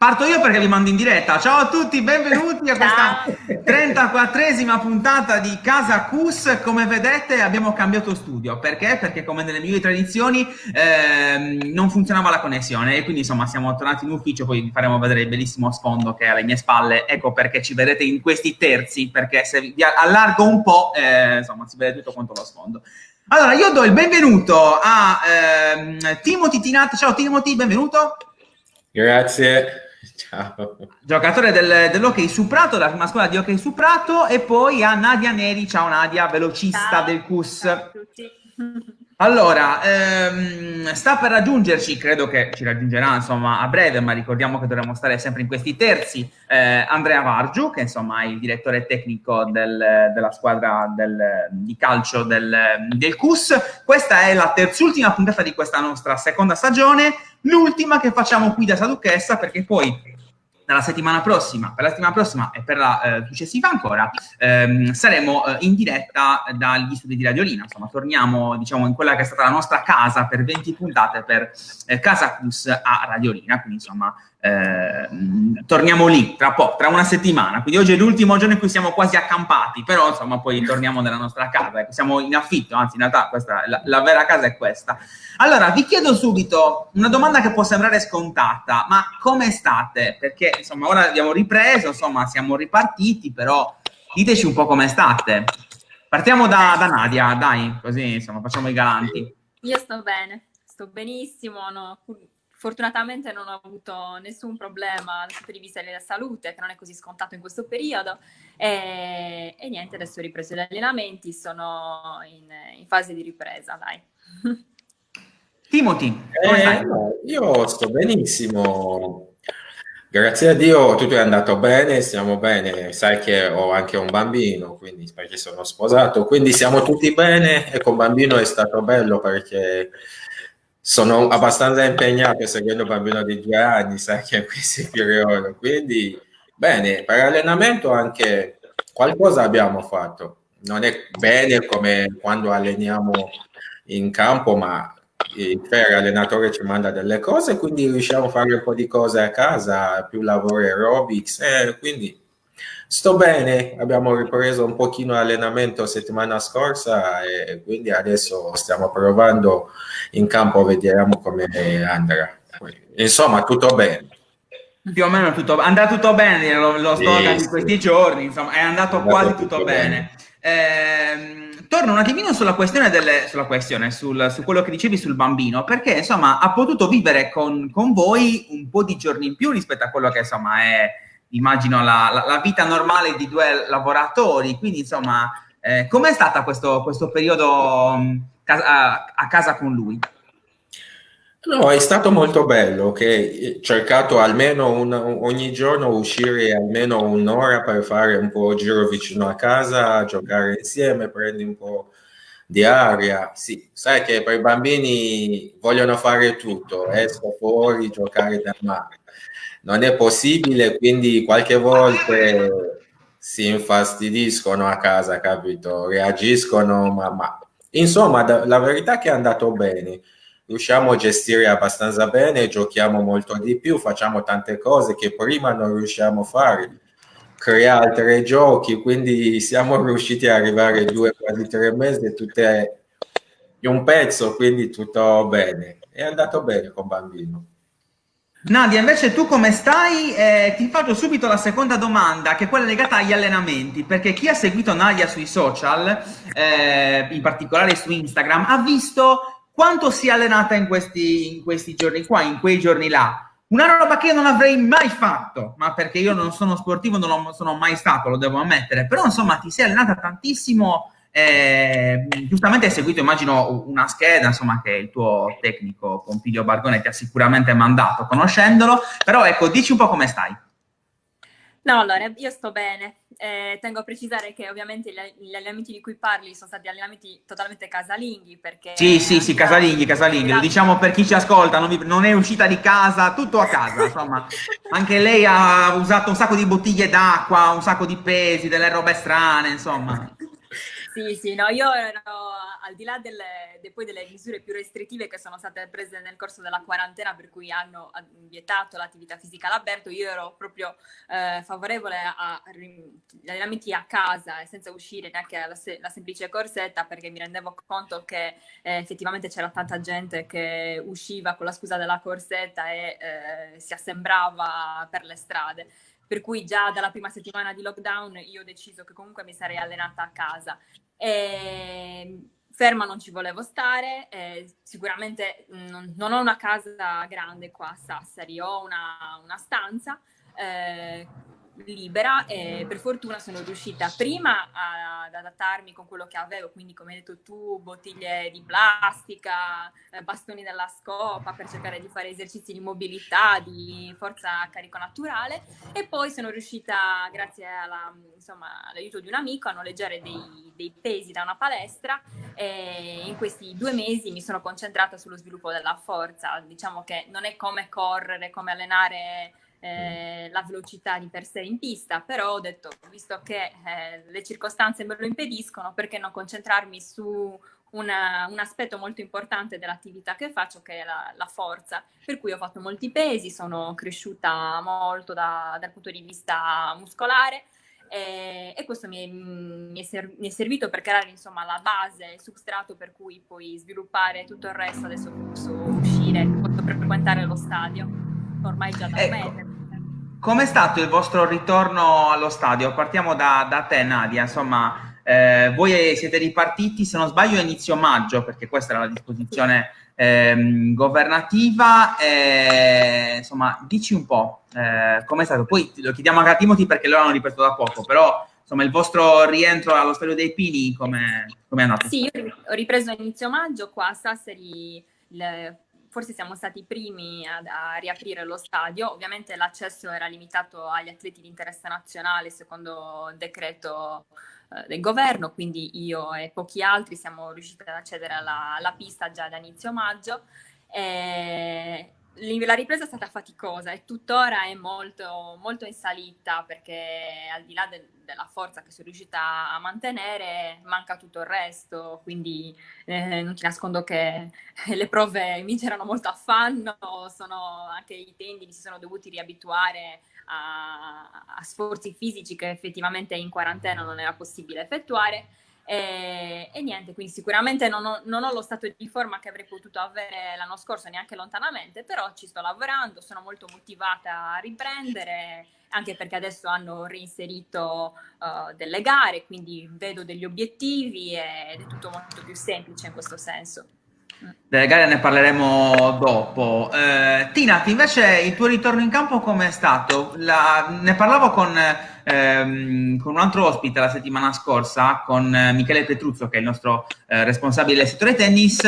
Parto io perché vi mando in diretta. Ciao a tutti, benvenuti a questa Ciao. 34esima puntata di Casa Cus. Come vedete abbiamo cambiato studio. Perché? Perché come nelle migliori tradizioni non funzionava la connessione e quindi insomma siamo tornati in ufficio, poi vi faremo vedere il bellissimo sfondo che è alle mie spalle. Ecco perché ci vedete in questi terzi, perché se vi allargo un po' insomma si vede tutto quanto lo sfondo. Allora io do il benvenuto a Timothy Tinat. Ciao Timothy, benvenuto. Grazie, ciao. Giocatore dell'hockey su Prato, della prima scuola di hockey su Prato, e poi a Nadia Neri. Ciao Nadia, velocista Ciao, del CUS. ciao a tutti. Allora, sta per raggiungerci, credo che ci raggiungerà insomma a breve, ma ricordiamo che dovremmo stare sempre in questi terzi, Andrea Vargiu, che insomma è il direttore tecnico della squadra di calcio del CUS. Questa è la terzultima puntata di questa nostra seconda stagione, l'ultima che facciamo qui da Saduchessa, perché poi per la settimana prossima e per la successiva ancora saremo in diretta dagli studi di Radiolina. Insomma, torniamo diciamo in quella che è stata la nostra casa per 20 puntate per Casa Cus a Radiolina, quindi insomma torniamo lì tra una settimana. Quindi oggi è l'ultimo giorno in cui siamo quasi accampati, però insomma poi torniamo nella nostra casa. Siamo in affitto, anzi in realtà questa, la vera casa è questa. Allora, vi chiedo subito una domanda che può sembrare scontata, ma come state? Perché, insomma, ora abbiamo ripreso, insomma, siamo ripartiti, però diteci un po' come state. Partiamo da Nadia, dai, così, insomma, facciamo i galanti. Io sto bene, sto benissimo, fortunatamente non ho avuto nessun problema dal punto di vista della salute, che non è così scontato in questo periodo, e niente, adesso ho ripreso gli allenamenti, sono in fase di ripresa, dai. Timothy, come stai? No, io sto benissimo, grazie a Dio tutto è andato bene, stiamo bene, sai che ho anche un bambino, quindi perché sono sposato, quindi siamo tutti bene e con bambino è stato bello perché sono abbastanza impegnato seguendo un bambino di 2 anni, sai che è questi periodi, quindi bene, per allenamento anche qualcosa abbiamo fatto, non è bene come quando alleniamo in campo, ma il allenatore ci manda delle cose, quindi riusciamo a fare un po' di cose a casa, più lavoro aerobics, quindi sto bene, abbiamo ripreso un pochino l'allenamento settimana scorsa e quindi adesso stiamo provando in campo, vediamo come andrà. Insomma, tutto bene. Più o meno tutto, andrà tutto bene, lo slogan di questi giorni, insomma, è andato quasi tutto bene. Torno un attimino sulla questione su quello che dicevi sul bambino, perché insomma ha potuto vivere con voi un po' di giorni in più rispetto a quello che insomma è, immagino, la vita normale di due lavoratori, quindi insomma com'è stata questo periodo a casa con lui? No, è stato molto bello che ho cercato almeno ogni giorno uscire almeno un'ora per fare un po' giro vicino a casa, giocare insieme, prendi un po' di aria. Sì, sai che per i bambini vogliono fare tutto, esco fuori, giocare da mare. Non è possibile, quindi qualche volta si infastidiscono a casa, capito? Reagiscono, ma insomma, la verità è che è andato bene. Riusciamo a gestire abbastanza bene, giochiamo molto di più, facciamo tante cose che prima non riusciamo a fare, crea altri giochi, quindi siamo riusciti ad arrivare 2, quasi 3 mesi, tutte in un pezzo, quindi tutto bene. È andato bene con bambino. Nadia, invece tu come stai? Ti faccio subito la seconda domanda, che è quella legata agli allenamenti, perché chi ha seguito Nadia sui social, in particolare su Instagram, ha visto quanto si è allenata in questi giorni qua, in quei giorni là. Una roba che io non avrei mai fatto, ma perché io non sono sportivo, non lo sono mai stato, lo devo ammettere, però insomma ti sei allenata tantissimo. Giustamente hai seguito, immagino, una scheda, insomma, che il tuo tecnico Pompilio Bargone ti ha sicuramente mandato, conoscendolo, però ecco, dici un po' come stai. No, allora, io sto bene. Tengo a precisare che ovviamente gli allenamenti di cui parli sono stati allenamenti totalmente casalinghi, perché Sì, casalinghi, lo diciamo per chi ci ascolta, non è uscita di casa, tutto a casa, insomma, anche lei ha usato un sacco di bottiglie d'acqua, un sacco di pesi, delle robe strane, insomma. Sì, no, io ero al di là poi delle misure più restrittive che sono state prese nel corso della quarantena, per cui hanno vietato l'attività fisica all'aperto, io ero proprio favorevole agli allenamenti a casa e senza uscire neanche la semplice corsetta, perché mi rendevo conto che effettivamente c'era tanta gente che usciva con la scusa della corsetta e si assembrava per le strade. Per cui già dalla prima settimana di lockdown io ho deciso che comunque mi sarei allenata a casa. Ferma non ci volevo stare, sicuramente non ho una casa grande qua a Sassari, ho una stanza libera e per fortuna sono riuscita prima ad adattarmi con quello che avevo, quindi come hai detto tu, bottiglie di plastica, bastoni della scopa per cercare di fare esercizi di mobilità, di forza a carico naturale, e poi sono riuscita, grazie all'aiuto di un amico, a noleggiare dei pesi da una palestra, e in questi 2 mesi mi sono concentrata sullo sviluppo della forza. Diciamo che non è come correre, come allenare la velocità di per sé in pista, però ho detto, visto che le circostanze me lo impediscono, perché non concentrarmi su un aspetto molto importante dell'attività che faccio, che è la forza. Per cui ho fatto molti pesi, sono cresciuta molto dal punto di vista muscolare, e questo mi è servito per creare insomma la base, il substrato per cui poi sviluppare tutto il resto. Adesso posso uscire, posso frequentare lo stadio ormai già da un mese. Com'è stato il vostro ritorno allo stadio? Partiamo da te, Nadia. Insomma, voi siete ripartiti, se non sbaglio, a inizio maggio, perché questa era la disposizione governativa. Insomma, dici un po' com'è stato. Poi lo chiediamo anche a Timothy perché loro hanno ripreso da poco, però insomma il vostro rientro allo stadio dei Pini come è andato? Sì, io ho ripreso a inizio maggio qua a Sassari. Forse siamo stati i primi a riaprire lo stadio. Ovviamente l'accesso era limitato agli atleti di interesse nazionale secondo decreto del governo, quindi io e pochi altri siamo riusciti ad accedere alla pista già da inizio maggio. La ripresa è stata faticosa e tuttora è molto, molto in salita, perché al di là della forza che sono riuscita a mantenere, manca tutto il resto, quindi non ti nascondo che le prove mi c'erano molto affanno, anche i tendini si sono dovuti riabituare a sforzi fisici che effettivamente in quarantena non era possibile effettuare. E niente, quindi sicuramente non ho lo stato di forma che avrei potuto avere l'anno scorso, neanche lontanamente, però ci sto lavorando, sono molto motivata a riprendere, anche perché adesso hanno reinserito delle gare, quindi vedo degli obiettivi ed è tutto molto più semplice in questo senso. Delle gare ne parleremo dopo. Tina, invece il tuo ritorno in campo com'è stato? Ne parlavo con un altro ospite la settimana scorsa, con Michele Petruzzo, che è il nostro responsabile del settore tennis.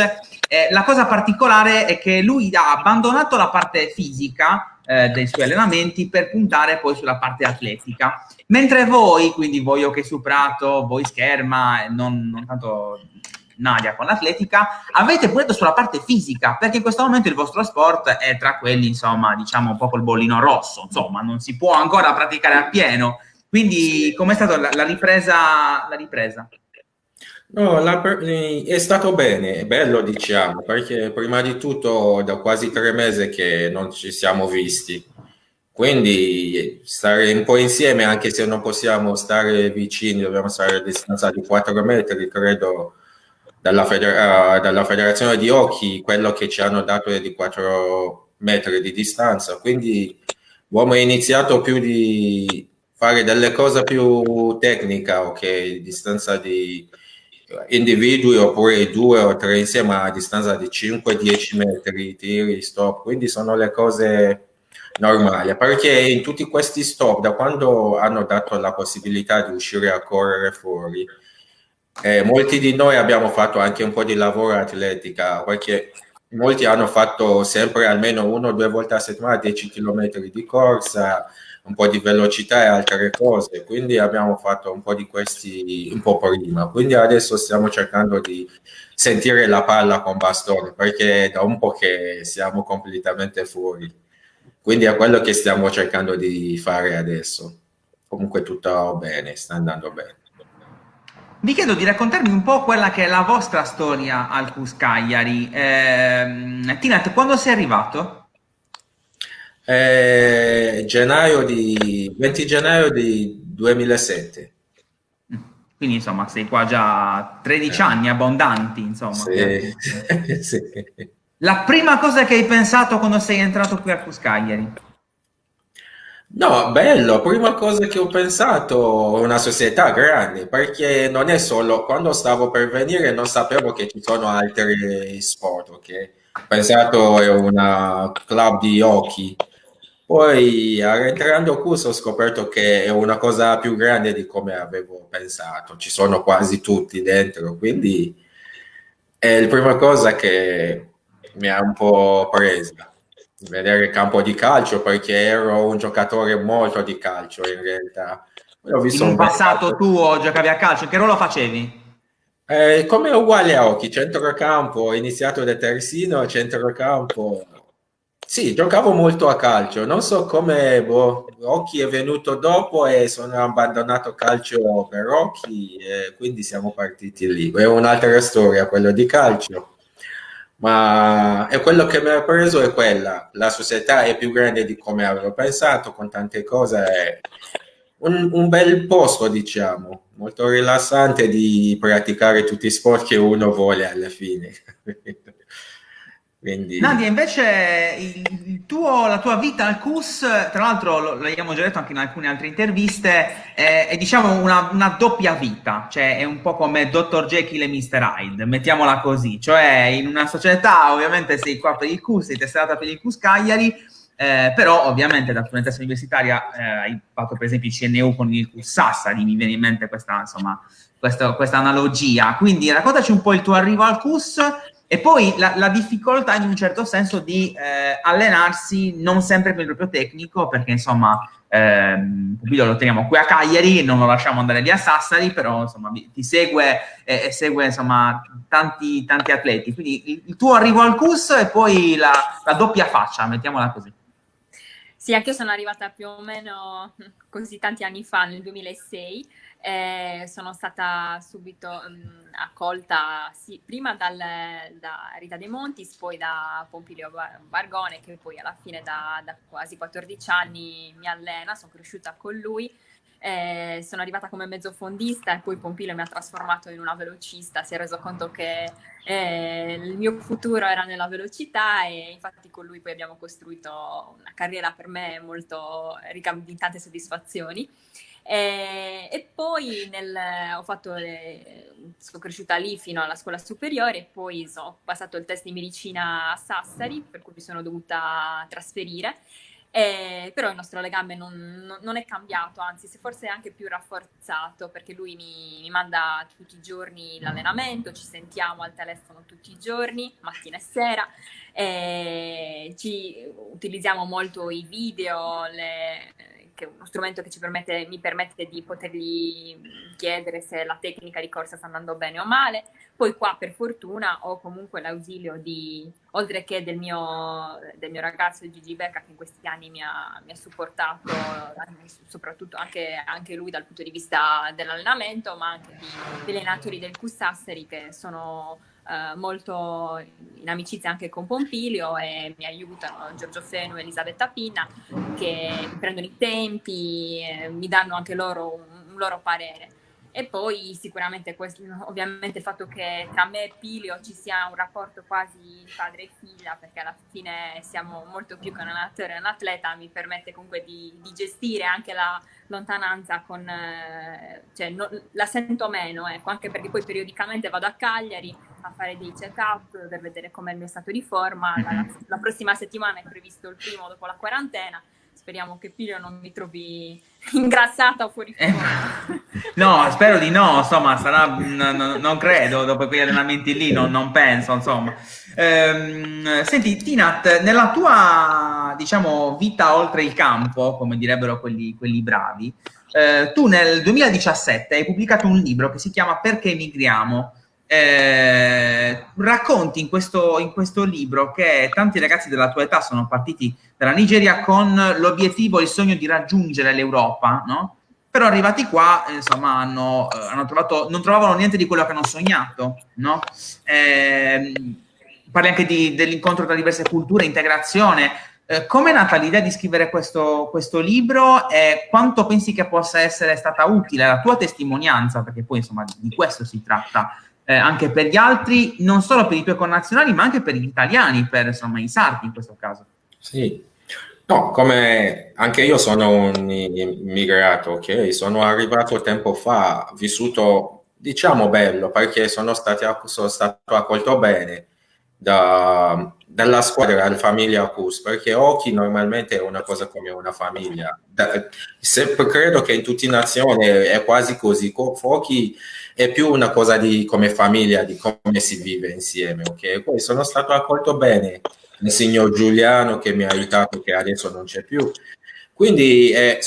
La cosa particolare è che lui ha abbandonato la parte fisica dei suoi allenamenti per puntare poi sulla parte atletica. Mentre voi, quindi voi Hockey su Prato, voi Scherma, non tanto Nadia con l'atletica, avete puntato sulla parte fisica, perché in questo momento il vostro sport è tra quelli, insomma, diciamo un po' col bollino rosso, insomma, non si può ancora praticare appieno. Quindi com'è stata la ripresa? No, è stato bene, è bello diciamo, perché prima di tutto da quasi 3 mesi che non ci siamo visti, quindi stare un po' insieme, anche se non possiamo stare vicini, dobbiamo stare a distanza di 4 metri, credo, dalla federazione di hockey, quello che ci hanno dato è di 4 metri di distanza, quindi abbiamo iniziato più di fare delle cose più tecniche, ok, distanza di individui oppure 2 o 3 insieme a distanza di 5-10 metri, tiri, stop, quindi sono le cose normali, perché in tutti questi stop, da quando hanno dato la possibilità di uscire a correre fuori, molti di noi abbiamo fatto anche un po' di lavoro atletica, perché molti hanno fatto sempre almeno 1 o 2 volte a settimana 10 km di corsa, un po' di velocità e altre cose, quindi abbiamo fatto un po' di questi un po' prima, quindi adesso stiamo cercando di sentire la palla con bastone, perché da un po' che siamo completamente fuori, quindi è quello che stiamo cercando di fare adesso. Comunque tutto bene, sta andando bene. Vi chiedo di raccontarmi un po' quella che è la vostra storia al CUS Cagliari. Tinat, quando sei arrivato? 20 gennaio di 2007. Mm. Quindi insomma sei qua già 13 anni abbondanti, insomma, qui al Sì, CUS. sì. La prima cosa che hai pensato quando sei entrato qui al CUS Cagliari? No, bello, prima cosa che ho pensato, una società grande, perché non è solo, quando stavo per venire non sapevo che ci sono altri sport, ok? Ho pensato è una club di hockey, poi entrando qui ho scoperto che è una cosa più grande di come avevo pensato, ci sono quasi tutti dentro, quindi è la prima cosa che mi ha un po' presa vedere il campo di calcio perché ero un giocatore molto di calcio in realtà. Poi ho In visto un un bel passato calcio. tuo giocavi a calcio, che ruolo facevi? Come uguale a Hockey, centrocampo, ho iniziato da terzino, centrocampo. Sì, giocavo molto a calcio, non so come Hockey è venuto dopo e sono abbandonato calcio per Hockey e quindi siamo partiti lì. È un'altra storia quello di calcio, ma è quello che mi ha preso è quella, la società è più grande di come avevo pensato, con tante cose, è un bel posto, diciamo, molto rilassante di praticare tutti i sport che uno vuole alla fine. Nadia, Quindi, invece la tua vita al CUS, tra l'altro l'abbiamo già detto anche in alcune altre interviste, è diciamo una doppia vita, cioè è un po' come Dr. Jekyll e Mr. Hyde, mettiamola così, cioè in una società ovviamente sei qua per il CUS, sei tesserata per il CUS Cagliari, però ovviamente da studentessa universitaria hai fatto per esempio il CNU con il CUS Sassari, mi viene in mente questa, insomma, questa analogia, quindi raccontaci un po' il tuo arrivo al CUS e poi la difficoltà in un certo senso di allenarsi non sempre per il proprio tecnico, perché insomma Pupillo lo teniamo qui a Cagliari, non lo lasciamo andare via a Sassari, però insomma ti segue e segue insomma tanti atleti. Quindi il tuo arrivo al CUS e poi la doppia faccia, mettiamola così. Sì, anche io sono arrivata più o meno così tanti anni fa, nel 2006. Sono stata subito accolta sì, prima da Rita De Montis, poi da Pompilio Vargone, che poi alla fine da quasi 14 anni mi allena, sono cresciuta con lui. Sono arrivata come mezzofondista e poi Pompilio mi ha trasformato in una velocista, si è reso conto che il mio futuro era nella velocità e infatti con lui poi abbiamo costruito una carriera per me molto ricca di tante soddisfazioni. E poi sono cresciuta lì fino alla scuola superiore e poi ho passato il test di medicina a Sassari, per cui mi sono dovuta trasferire. Però il nostro legame non è cambiato, anzi forse è anche più rafforzato perché lui mi manda tutti i giorni l'allenamento, ci sentiamo al telefono tutti i giorni, mattina e sera, utilizziamo molto i video, che è uno strumento che mi permette di potergli chiedere se la tecnica di corsa sta andando bene o male. Poi qua per fortuna ho comunque l'ausilio oltre che del mio ragazzo Gigi Becca, che in questi anni mi ha supportato, soprattutto anche lui dal punto di vista dell'allenamento, ma anche degli allenatori del CUS Sassari che sono molto in amicizia anche con Pompilio e mi aiutano Giorgio Fenu e Elisabetta Pinna, che mi prendono i tempi, mi danno anche loro un loro parere. E poi sicuramente ovviamente il fatto che tra me e Pilio ci sia un rapporto quasi padre e figlia, perché alla fine siamo molto più che un allenatore e un atleta, mi permette comunque di gestire anche la lontananza cioè la sento meno, ecco, anche perché poi periodicamente vado a Cagliari a fare dei check-up per vedere com'è il mio stato di forma. La prossima settimana è previsto il primo dopo la quarantena. Speriamo che Pilio non mi trovi ingrassata o fuori forma. No, spero di no, insomma, non credo, dopo quegli allenamenti lì, non penso, insomma. Senti, Tinat, nella tua, diciamo, vita oltre il campo, come direbbero quelli bravi, tu nel 2017 hai pubblicato un libro che si chiama Perché emigriamo? Racconti in questo libro che tanti ragazzi della tua età sono partiti dalla Nigeria con l'obiettivo, il sogno di raggiungere l'Europa, no? però arrivati qua, insomma, hanno trovato, non trovavano niente di quello che hanno sognato, no? Parli anche dell'incontro tra diverse culture, integrazione. Come è nata l'idea di scrivere questo libro e quanto pensi che possa essere stata utile la tua testimonianza, perché poi insomma di questo si tratta, anche per gli altri, non solo per i tuoi connazionali, ma anche per gli italiani, per insomma i sardi in questo caso? Sì, no, come anche io sono un immigrato, ok? Sono arrivato tempo fa, vissuto, diciamo, bello, perché sono stato accolto bene dalla squadra, dalla famiglia Cus, perché Oki normalmente è una cosa come una famiglia. Credo che in tutte le nazioni è quasi così. Oki è più una cosa come famiglia, di come si vive insieme, ok? Poi sono stato accolto bene il signor Giuliano che mi ha aiutato, che adesso non c'è più. Quindi è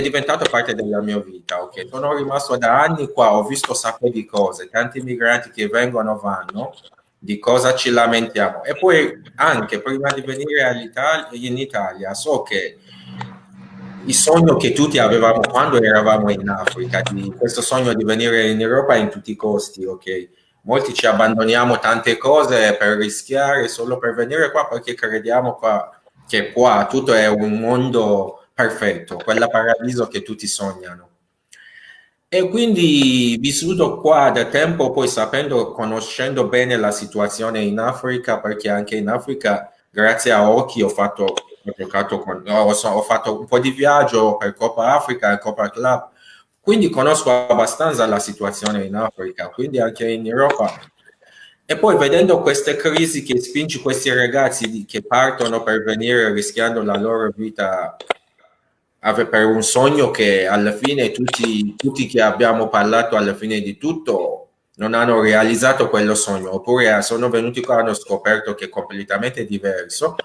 diventato parte della mia vita, ok? Sono rimasto da anni qua, ho visto un sacco di cose, tanti migranti che vengono e vanno, di cosa ci lamentiamo. E poi anche prima di venire in Italia, so che il sogno che tutti avevamo quando eravamo in Africa, questo sogno di venire in Europa in tutti i costi, ok? Molti ci abbandoniamo tante cose per rischiare solo per venire qua perché crediamo che qua tutto è un mondo perfetto, quella paradiso che tutti sognano. E quindi vissuto qua da tempo, poi conoscendo bene la situazione in Africa, perché anche in Africa, grazie a Oki, ho fatto un po' di viaggio per Coppa Africa e Coppa Club, quindi conosco abbastanza la situazione in Africa, quindi anche in Europa. E poi vedendo queste crisi che spinge questi ragazzi che partono per venire rischiando la loro vita per un sogno che alla fine tutti che abbiamo parlato alla fine di tutto non hanno realizzato quello sogno, oppure sono venuti qua e hanno scoperto che è completamente diverso,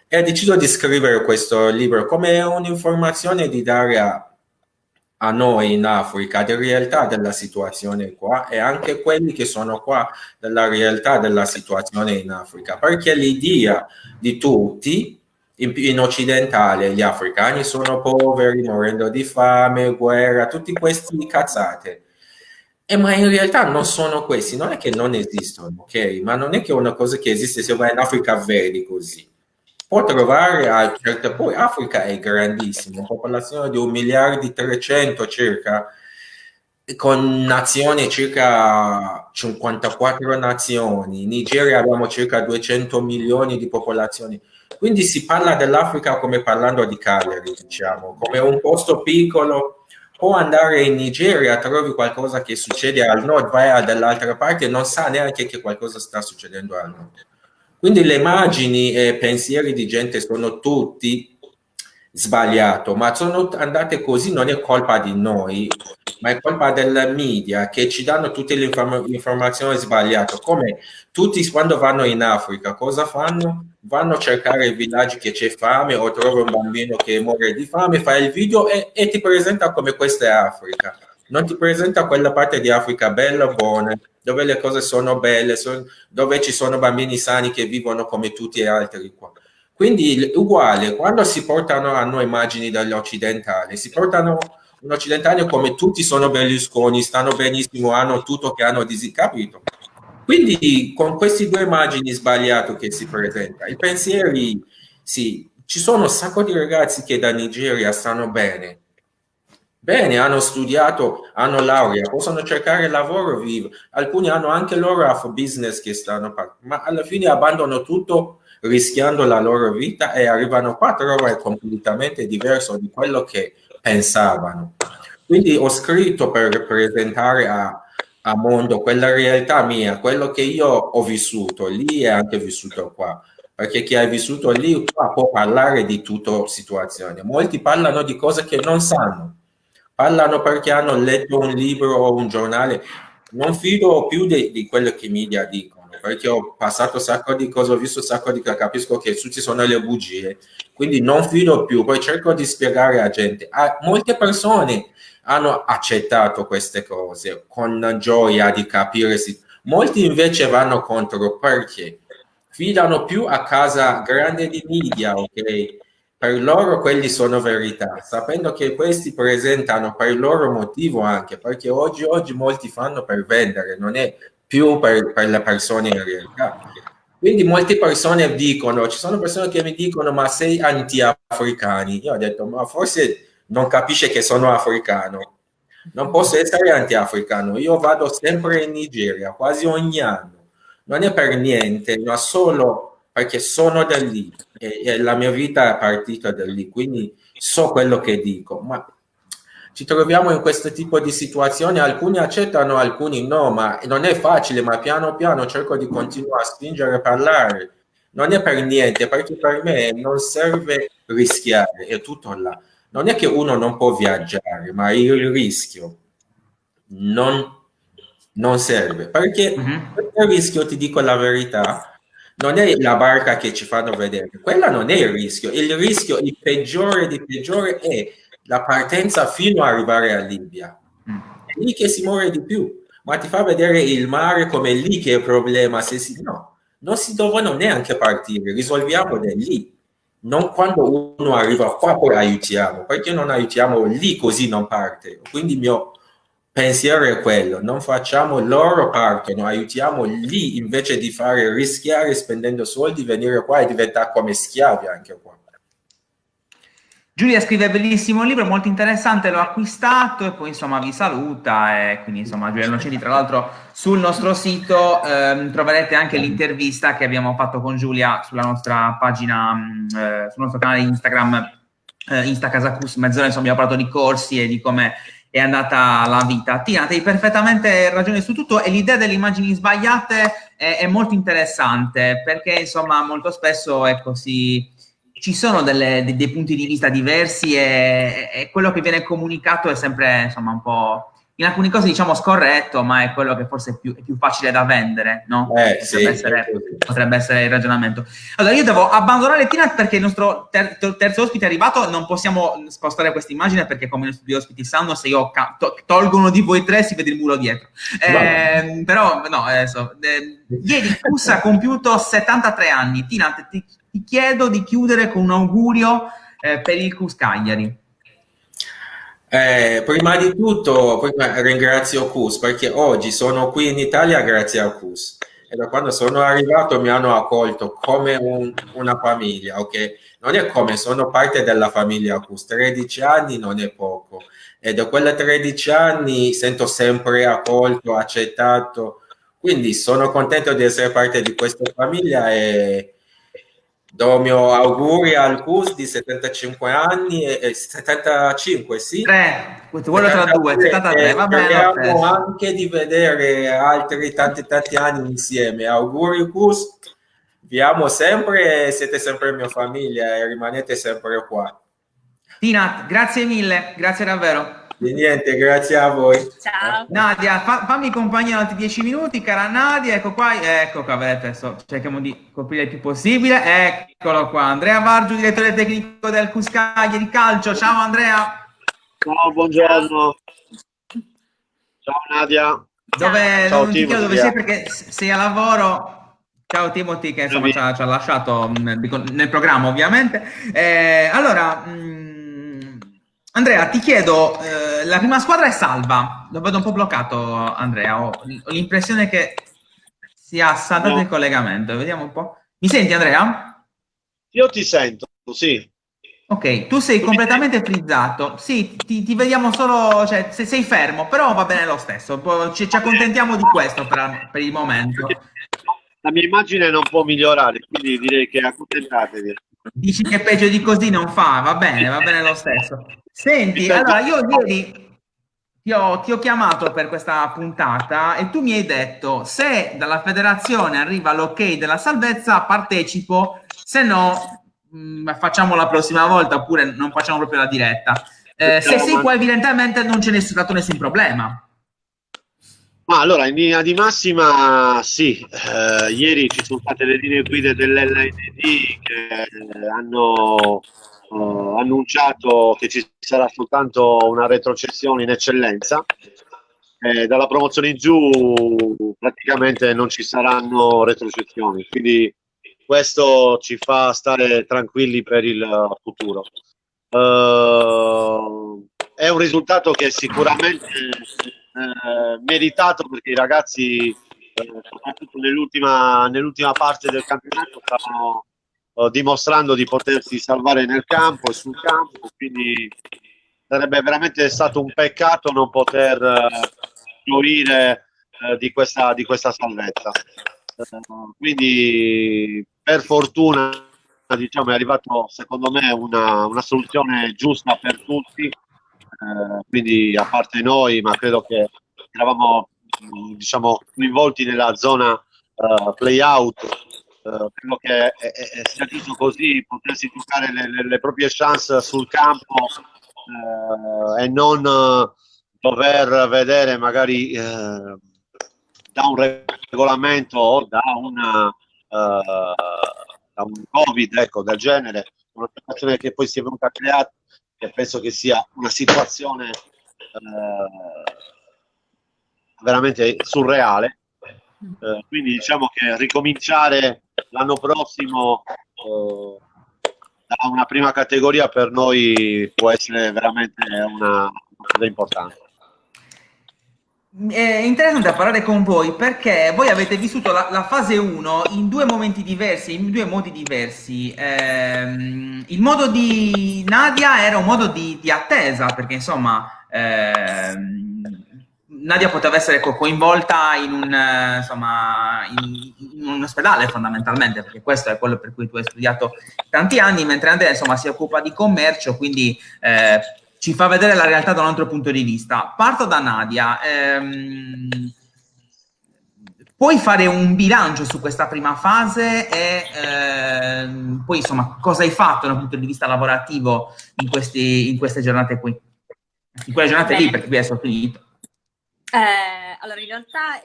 e ho deciso di scrivere questo libro come un'informazione di dare a noi in Africa della realtà della situazione qua e anche quelli che sono qua della realtà della situazione in Africa, perché l'idea di tutti in occidentale, gli africani sono poveri, morendo di fame, guerra, tutti questi cazzate. Ma in realtà non sono questi, non è che non esistono, ok? Ma non è che è una cosa che esiste se vai in Africa vedi così. Può trovare poi Africa è grandissima, popolazione di 1.300.000.000 circa, con nazioni circa 54 nazioni, in Nigeria abbiamo circa 200 milioni di popolazioni, quindi si parla dell'Africa come parlando di Cagliari, diciamo, come un posto piccolo. Può andare in Nigeria, trovi qualcosa che succede al nord, vai dall'altra parte e non sa neanche che qualcosa sta succedendo al nord. Quindi le immagini e pensieri di gente sono tutti sbagliati, ma sono andate così, non è colpa di noi, ma è colpa del media che ci danno tutte le informazioni sbagliate. Come tutti quando vanno in Africa, cosa fanno? Vanno a cercare i villaggi che c'è fame o trova un bambino che muore di fame, fa il video e ti presenta come questa è Africa. Non ti presenta quella parte di Africa bella, buona, dove le cose sono belle, dove ci sono bambini sani che vivono come tutti gli altri qua. Quindi uguale, quando si portano a noi immagini dagli occidentali, si portano un occidentale come tutti sono Berlusconi, stanno benissimo, hanno tutto che hanno capito. Quindi con queste due immagini sbagliate che si presenta, i pensieri, sì, ci sono un sacco di ragazzi che da Nigeria stanno bene, hanno studiato, hanno laurea, possono cercare lavoro, vivo. Alcuni hanno anche loro business che stanno partendo, ma alla fine abbandonano tutto rischiando la loro vita e arrivano qua a trovare completamente diverso di quello che pensavano. Quindi ho scritto per presentare a mondo quella realtà mia, quello che io ho vissuto lì e anche vissuto qua, perché chi ha vissuto lì qua può parlare di tutta situazione. Molti parlano di cose che non sanno, parlano perché hanno letto un libro o un giornale. Non fido più di quello che i media dicono, perché ho passato un sacco di cose, ho visto un sacco di cose, capisco che tutti sono le bugie, quindi non fido più, poi cerco di spiegare a gente. Molte persone hanno accettato queste cose con gioia di capire, molti invece vanno contro perché fidano più a casa grande di media, ok? per loro quelli sono verità, sapendo che questi presentano per il loro motivo anche, perché oggi molti fanno per vendere, non è più per le persone in realtà. Quindi molte persone dicono, ci sono persone che mi dicono ma sei anti-africani. Io ho detto ma forse non capisce che sono africano. Non posso essere anti-africano, io vado sempre in Nigeria, quasi ogni anno. Non è per niente, ma solo perché sono da lì e la mia vita è partita da lì, quindi so quello che dico. Ma ci troviamo in questo tipo di situazioni, alcuni accettano, alcuni no, ma non è facile, ma piano piano cerco di continuare a spingere a parlare. Non è per niente, perché per me non serve rischiare, è tutto là. Non è che uno non può viaggiare, ma il rischio non serve, perché il rischio, ti dico la verità, non è la barca che ci fanno vedere, quella non è il rischio, il peggiore di peggiore è la partenza fino ad arrivare a Libia. È lì che si muore di più, ma ti fa vedere il mare come lì che è il problema. No, non si devono neanche partire, risolviamo da lì. Non quando uno arriva qua poi aiutiamo, perché non aiutiamo lì così non parte. Quindi il mio pensiero è quello, non facciamo loro partono, aiutiamo lì invece di fare rischiare spendendo soldi, venire qua e diventare come schiavi anche qua. Giulia scrive bellissimo libro, molto interessante, l'ho acquistato e poi insomma vi saluta e quindi insomma Giulia Nocenti, tra l'altro sul nostro sito troverete anche l'intervista che abbiamo fatto con Giulia sulla nostra pagina, sul nostro canale Instagram, Instacasacus, mezz'ora insomma abbiamo parlato di corsi e di come è andata la vita. Tina, hai perfettamente ragione su tutto e l'idea delle immagini sbagliate è molto interessante perché insomma molto spesso è così. Ci sono dei punti di vista diversi e quello che viene comunicato è sempre insomma un po' in alcune cose diciamo scorretto, ma è quello che forse è più facile da vendere, no? Potrebbe essere il ragionamento. Allora io devo abbandonare Tina perché il nostro terzo ospite è arrivato, non possiamo spostare questa immagine perché come i nostri due ospiti sanno, se io tolgo uno di voi tre si vede il muro dietro. Però no, adesso, ieri Cus ha compiuto 73 anni. Tina, ti chiedo di chiudere con un augurio per il Cus Cagliari. Prima di tutto ringrazio Cus perché oggi sono qui in Italia grazie a Cus e da quando sono arrivato mi hanno accolto come una famiglia, ok? Non è come sono parte della famiglia Cus, 13 anni non è poco e da quelle 13 anni sento sempre accolto, accettato, quindi sono contento di essere parte di questa famiglia e do i miei auguri al Cus di 75 anni e 75, sì? 3, quello tra 2, 73, va bene. Speriamo anche di vedere altri tanti anni insieme. Auguri Cus, vi amo sempre, siete sempre mia famiglia e rimanete sempre qua. Tina, grazie mille, grazie davvero. Di niente, grazie a voi. Ciao. Nadia, fammi compagnia altri 10 minuti, cara Nadia, ecco qua, vedete, adesso cerchiamo di coprire il più possibile, eccolo qua, Andrea Vargiu, direttore tecnico del Cus Cagliari Calcio, ciao Andrea. Ciao, buongiorno. Ciao Nadia. Ciao, non ti chiedo dove sei perché sei a lavoro. Ciao Timothy che insomma ci ha lasciato nel programma ovviamente. Allora, Andrea, ti chiedo, la prima squadra è salva, lo vedo un po' bloccato Andrea, ho l'impressione che sia saltato il collegamento, vediamo un po'. Mi senti Andrea? Io ti sento, sì. Ok, tu sei completamente frizzato, sì, ti vediamo solo, cioè sei fermo, però va bene lo stesso, ci accontentiamo di questo per il momento. La mia immagine non può migliorare, quindi direi che accontentatevi. Dici che peggio di così non fa, va bene lo stesso. Senti, allora io ieri ti ho chiamato per questa puntata e tu mi hai detto se dalla federazione arriva l'ok della salvezza partecipo, se no facciamo la prossima volta oppure non facciamo proprio la diretta. Se sei qua evidentemente non ce n'è stato nessun problema. Ma allora, in linea di massima sì, ieri ci sono state le linee guida dell'LND che hanno annunciato che ci sarà soltanto una retrocessione in eccellenza. Dalla promozione in giù praticamente non ci saranno retrocessioni, quindi questo ci fa stare tranquilli per il futuro. È un risultato che sicuramente meritato, perché i ragazzi, soprattutto nell'ultima parte del campionato, stavano dimostrando di potersi salvare nel campo e sul campo, quindi sarebbe veramente stato un peccato non poter gioire di questa salvezza. Quindi per fortuna, diciamo, è arrivato secondo me una soluzione giusta per tutti, quindi a parte noi, ma credo che eravamo, diciamo, coinvolti nella zona play-out. Credo che sia giusto così, potersi giocare le proprie chance sul campo, e non dover vedere magari da un regolamento o da un Covid, ecco, del genere, una situazione che poi si è venuta a creare, e penso che sia una situazione veramente surreale. Quindi diciamo che ricominciare l'anno prossimo da una prima categoria per noi può essere veramente una cosa importante. È interessante parlare con voi perché voi avete vissuto la fase 1 in due momenti diversi, in due modi diversi. Il modo di Nadia era un modo di attesa, perché insomma Nadia poteva essere coinvolta in un ospedale fondamentalmente, perché questo è quello per cui tu hai studiato tanti anni, mentre Andrea insomma si occupa di commercio, quindi ci fa vedere la realtà da un altro punto di vista. Parto da Nadia. Puoi fare un bilancio su questa prima fase e poi insomma cosa hai fatto dal punto di vista lavorativo in queste giornate qui? In quelle giornate lì, perché qui adesso ho finito. Allora, in realtà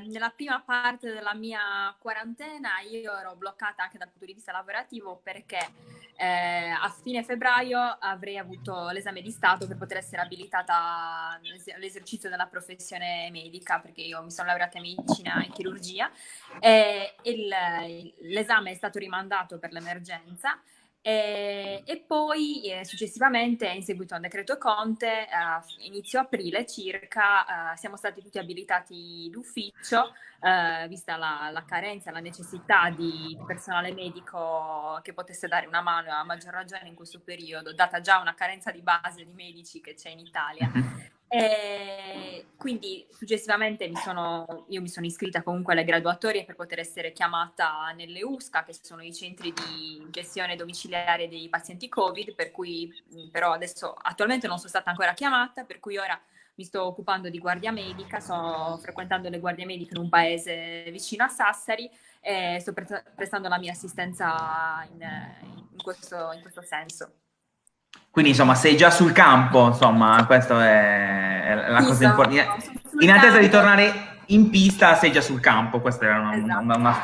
nella prima parte della mia quarantena io ero bloccata anche dal punto di vista lavorativo, perché a fine febbraio avrei avuto l'esame di Stato per poter essere abilitata all'esercizio della professione medica, perché io mi sono laureata in medicina e chirurgia, e l'esame è stato rimandato per l'emergenza. E poi successivamente, in seguito al decreto Conte, inizio aprile circa, siamo stati tutti abilitati d'ufficio, vista la carenza, la necessità di personale medico che potesse dare una mano, a maggior ragione in questo periodo, data già una carenza di base di medici che c'è in Italia. Quindi successivamente io mi sono iscritta comunque alle graduatorie per poter essere chiamata nelle USCA, che sono i centri di gestione domiciliare dei pazienti Covid, per cui però adesso attualmente non sono stata ancora chiamata, per cui ora mi sto occupando di guardia medica, sto frequentando le guardie mediche in un paese vicino a Sassari e sto prestando la mia assistenza in questo senso. Quindi insomma sei già sul campo, insomma questa è la cosa importante. In attesa di tornare in pista sei già sul campo, questa era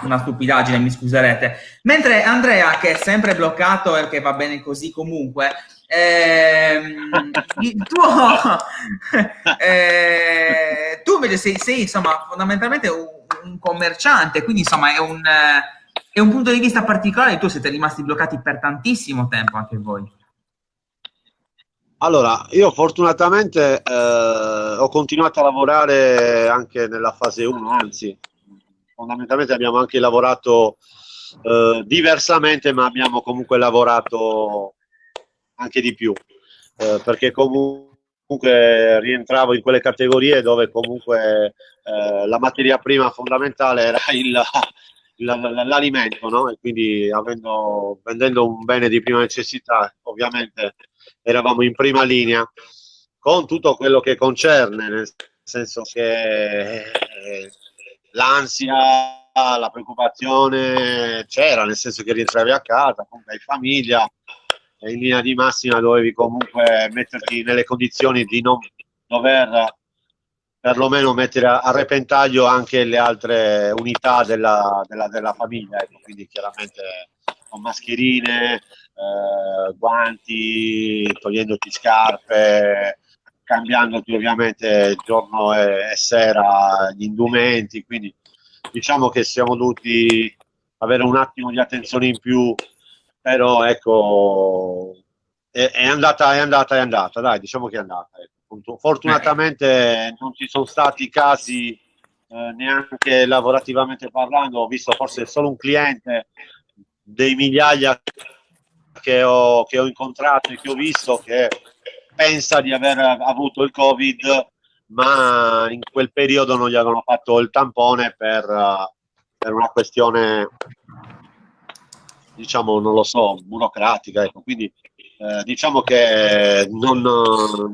una stupidaggine, mi scuserete. Mentre Andrea, che è sempre bloccato e che va bene così comunque, tu invece sei insomma fondamentalmente un commerciante, quindi insomma è un punto di vista particolare. Tu siete rimasti bloccati per tantissimo tempo anche voi. Allora, io fortunatamente ho continuato a lavorare anche nella fase 1, anzi, fondamentalmente abbiamo anche lavorato diversamente, ma abbiamo comunque lavorato anche di più, perché comunque rientravo in quelle categorie dove comunque la materia prima fondamentale era l'alimento, no? E quindi vendendo un bene di prima necessità, ovviamente eravamo in prima linea con tutto quello che concerne, nel senso che l'ansia, la preoccupazione c'era, nel senso che rientravi a casa, comunque hai famiglia, e in linea di massima dovevi comunque metterti nelle condizioni di non dover perlomeno mettere a repentaglio anche le altre unità della famiglia, ecco, quindi chiaramente con mascherine, guanti, togliendoti scarpe, cambiandoti ovviamente giorno e sera gli indumenti, quindi diciamo che siamo dovuti avere un attimo di attenzione in più, però ecco, è andata, dai, diciamo che è andata. Ecco. Fortunatamente non ci sono stati casi neanche lavorativamente parlando, ho visto forse solo un cliente dei migliaia che ho incontrato e che ho visto che pensa di aver avuto il Covid, ma in quel periodo non gli avevano fatto il tampone per una questione, diciamo, non lo so, burocratica. Ecco. Quindi diciamo che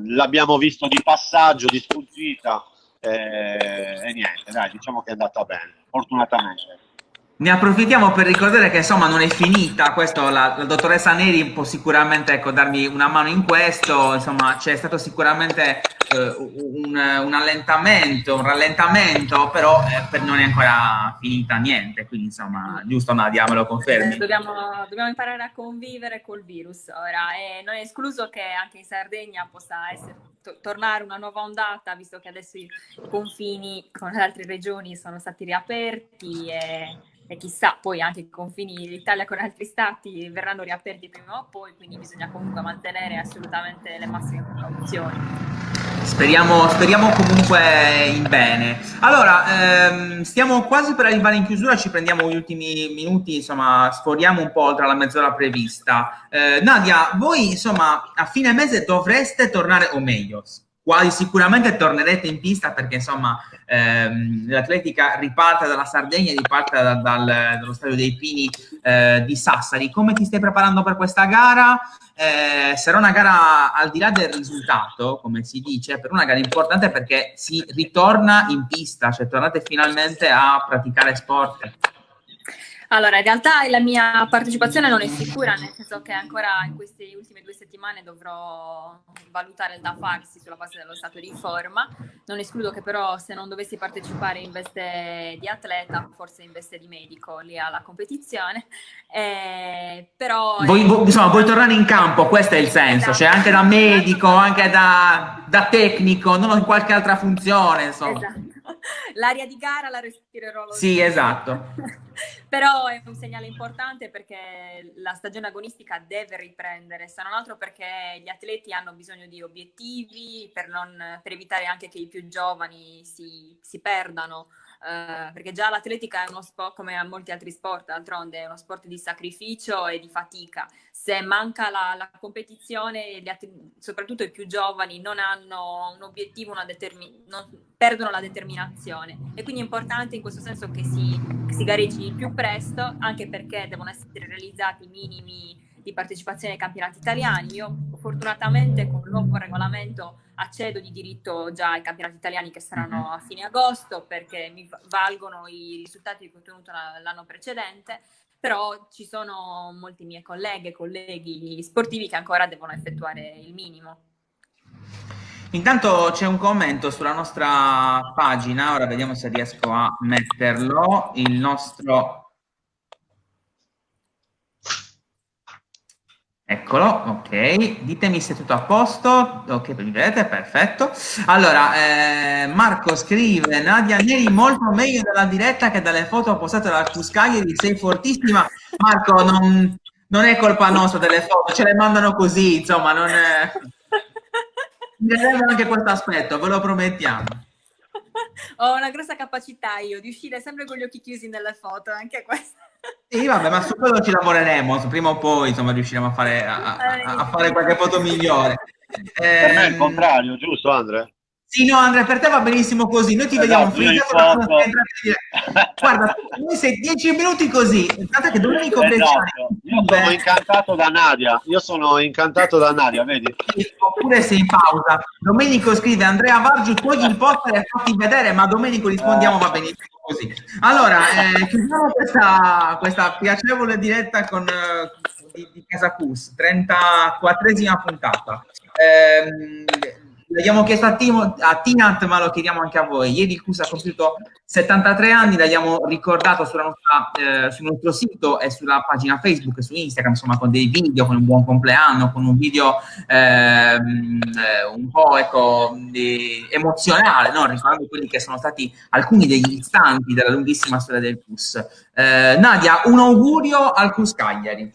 l'abbiamo visto di passaggio, di sfuggita, e niente, dai, diciamo che è andata bene, fortunatamente. Ne approfittiamo per ricordare che insomma non è finita, questo la dottoressa Neri può sicuramente, ecco, darmi una mano in questo, insomma c'è stato sicuramente un allentamento, un rallentamento, però non è ancora finita niente, quindi insomma, giusto Nadia, me lo confermi? Dobbiamo imparare a convivere col virus ora, e non è escluso che anche in Sardegna possa tornare una nuova ondata, visto che adesso i confini con le altre regioni sono stati riaperti e chissà, poi anche i confini d'Italia con altri stati verranno riaperti prima o poi, quindi bisogna comunque mantenere assolutamente le massime precauzioni. Speriamo comunque in bene. Allora, stiamo quasi per arrivare in chiusura, ci prendiamo gli ultimi minuti, insomma, sforiamo un po' oltre la mezz'ora prevista. Nadia, voi, insomma, a fine mese dovreste tornare, o meglio, quasi sicuramente tornerete in pista perché, insomma, l'atletica riparte dalla Sardegna, riparte dallo Stadio dei Pini di Sassari. Come ti stai preparando per questa gara? Sarà una gara al di là del risultato, come si dice, per una gara importante perché si ritorna in pista, cioè tornate finalmente a praticare sport. Allora, in realtà la mia partecipazione non è sicura, nel senso che ancora in queste ultime 2 settimane dovrò valutare il da farsi sulla base dello stato di forma. Non escludo che però se non dovessi partecipare in veste di atleta, forse in veste di medico lì alla competizione. Però insomma, vuoi tornare in campo, questo è il senso, esatto. Cioè anche da medico, anche da tecnico, non in qualche altra funzione, insomma. Esatto. L'aria di gara la respirerò lo Sì, stesso. esatto. Però è un segnale importante perché la stagione agonistica deve riprendere, se non altro perché gli atleti hanno bisogno di obiettivi per evitare anche che i più giovani si perdano. Perché già l'atletica è uno sport, come a molti altri sport, d'altronde è uno sport di sacrificio e di fatica. Se manca la competizione, soprattutto i più giovani non hanno un obiettivo, perdono la determinazione, e quindi è importante in questo senso che si gareggi il più presto, anche perché devono essere realizzati i minimi di partecipazione ai campionati italiani. Io fortunatamente con il nuovo regolamento accedo di diritto già ai campionati italiani che saranno a fine agosto, perché mi valgono i risultati che ho ottenuto l'anno precedente, però ci sono molti miei colleghe e colleghi sportivi che ancora devono effettuare il minimo. Intanto c'è un commento sulla nostra pagina, ora vediamo se riesco a metterlo, il nostro... Eccolo, ok, ditemi se è tutto a posto, ok, mi vedete, perfetto. Allora, Marco scrive, Nadia Neri molto meglio dalla diretta che dalle foto postate dal Cuscagliari, sei fortissima. Marco, non è colpa nostra delle foto, ce le mandano così, insomma, non è... Vedremo anche questo aspetto, ve lo promettiamo. Ho una grossa capacità io di uscire sempre con gli occhi chiusi nelle foto, anche questa. Sì, vabbè, ma su quello ci lavoreremo, prima o poi, insomma, riusciremo a fare qualche foto migliore. Per me è il contrario, giusto Andrea? Sì, no, Andrea, per te va benissimo così. Noi ti vediamo guarda, noi sei 10 minuti così. Guarda che Domenico Bresciani. Io sono incantato da Nadia, vedi? Oppure sei in pausa. Domenico scrive, Andrea Vargiu, togli il poster e fatti vedere, ma Domenico rispondiamo va benissimo così. Allora, chiudiamo questa piacevole diretta di Casa Cus, 34esima puntata. L'abbiamo chiesto a Tinat, ma lo chiediamo anche a voi. Ieri il CUS ha compiuto 73 anni, l'abbiamo ricordato sul nostro sito e sulla pagina Facebook e su Instagram, insomma, con dei video, con un buon compleanno, con un video un po' emozionale, no? Ricordando quelli che sono stati alcuni degli istanti della lunghissima storia del CUS. Nadia, un augurio al CUS Cagliari.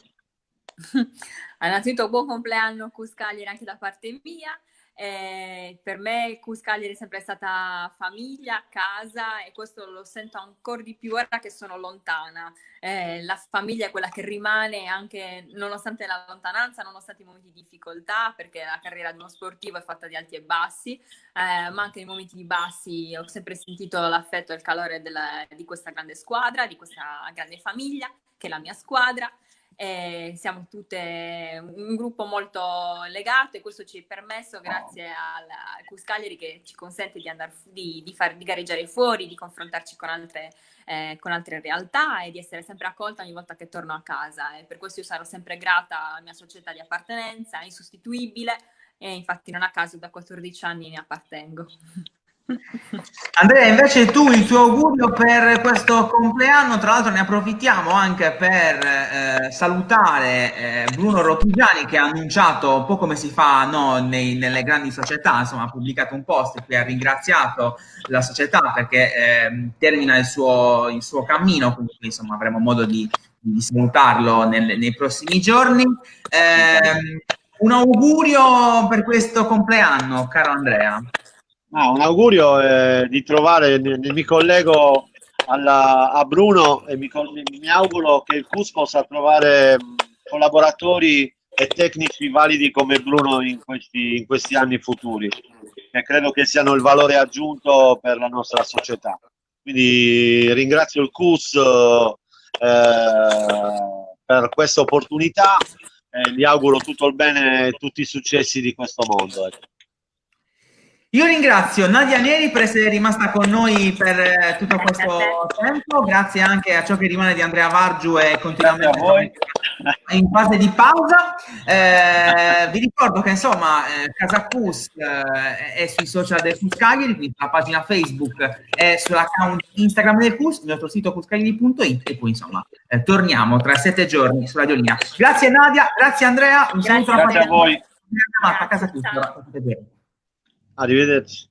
Innanzitutto buon compleanno CUS Cagliari anche da parte mia. Per me CUS Cagliari è sempre stata famiglia, casa, e questo lo sento ancora di più ora che sono lontana. La famiglia è quella che rimane anche nonostante la lontananza, nonostante i momenti di difficoltà, perché la carriera di uno sportivo è fatta di alti e bassi, ma anche nei momenti di bassi ho sempre sentito l'affetto e il calore di questa grande squadra, di questa grande famiglia che è la mia squadra. Siamo tutte un gruppo molto legato, e questo ci è permesso grazie al CUS Cagliari, che ci consente di gareggiare fuori, di confrontarci con altre realtà e di essere sempre accolta ogni volta che torno a casa, e per questo io sarò sempre grata alla mia società di appartenenza, insostituibile, e infatti non a caso da 14 anni ne appartengo. Andrea, invece tu il tuo augurio per questo compleanno, tra l'altro ne approfittiamo anche per salutare Bruno Rottigiani, che ha annunciato un po' come si fa, no, nelle grandi società, insomma ha pubblicato un post in cui ha ringraziato la società perché termina il suo cammino, quindi insomma avremo modo di salutarlo nei prossimi giorni. Un augurio per questo compleanno, caro Andrea. Un augurio di trovare, mi collego a Bruno e mi auguro che il CUS possa trovare collaboratori e tecnici validi come Bruno in questi anni futuri, che credo che siano il valore aggiunto per la nostra società. Quindi ringrazio il CUS per questa opportunità e gli auguro tutto il bene e tutti i successi di questo mondo. Io ringrazio Nadia Neri per essere rimasta con noi per tutto questo tempo, grazie anche a ciò che rimane di Andrea Vargiu e continuamente in fase di pausa. Vi ricordo che insomma Casa CUS è sui social del CUS Cagliari, quindi sulla pagina Facebook e sull'account Instagram del CUS, il nostro sito cuscagliari.it, e poi insomma torniamo tra 7 giorni su Radiolina. Grazie Nadia, grazie Andrea, un saluto a voi. A Casa CUS. Arrivederci.